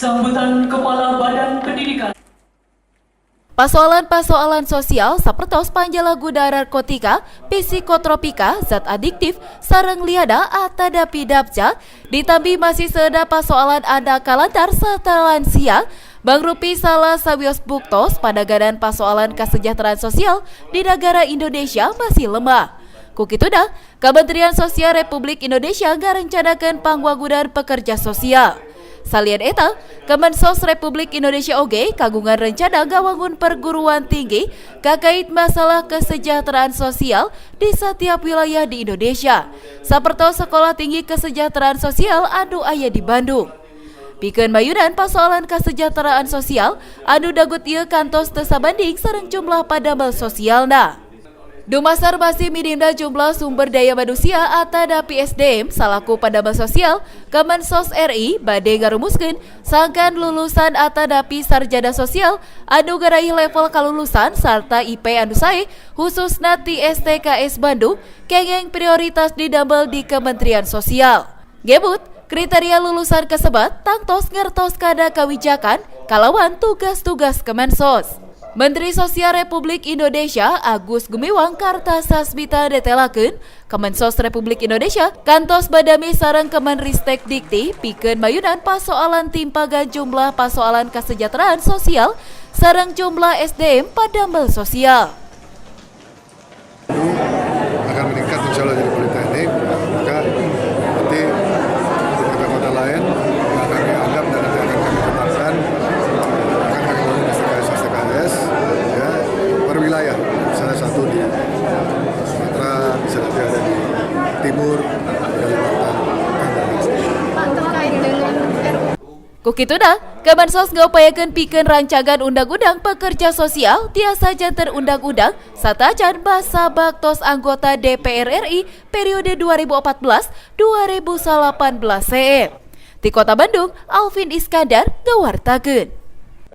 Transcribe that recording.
Sambutan Kepala Badan Pendidikan. Pasoalan-pasoalan sosial sapertos panjalagu narkotika, psikotropika, zat adiktif, sareng liada atadapi dapca, ditambi masih seda pasoalan ada kalantar serta lansia, bangrupi salah sawios buktos padagadan pasoalan kesejahteraan sosial di negara Indonesia masih lemah. Kukituda, Kementerian Sosial Republik Indonesia ngarencanakeun pangwagudan pekerja sosial. Salian eta, Kemensos Republik Indonesia oge kagungan rencana gawangun perguruan tinggi kakait masalah kesejahteraan sosial di setiap wilayah di Indonesia. Sapertos Sekolah Tinggi Kesejahteraan Sosial anu aya di Bandung. Pikeun mayunan pasoalan kesejahteraan sosial anu dagut ieu kantos teu sabanding sareng jumlah padamel sosialna. Dumasar masih minimna jumlah sumber daya manusia atadapi SDM salaku padamel sosial, Kemensos RI bade ngarumuskeun sangkan lulusan atadapi sarjana sosial anu garaih level kalulusan sarta IP anu sae khususna ti STKS Bandung kengeng prioritas didamel di Kementerian Sosial. Gebut kriteria lulusan kasebat tangtos ngertos kada kawijakan kalawan tugas-tugas Kemensos. Menteri Sosial Republik Indonesia Agus Gumiwang Kartasasmita detelakeun Kemensos Republik Indonesia kantos badami sareng Kemenristek Dikti pikeun mayunan pasoalan timpagan jumlah pasoalan kesejahteraan sosial sareng jumlah SDM padamel sosial. Akan meningkat insya Allah jadi politeknik, maka nanti beberapa kota lain yang kami anggap dan nanti akan kami tetapkan akan kami bangun STKS ya, per wilayah, misalnya satu di Sumatera, bisa nanti ada di Timur, Kalimantan, Kukituna, Kemensos ngaupayakeun pikeun rancangan undang-undang pekerja sosial tiasa janten undang-undang satajan basa baktos anggota DPR RI periode 2014-2018 CE. Di Kota Bandung, Alvin Iskandar ngawartakeun.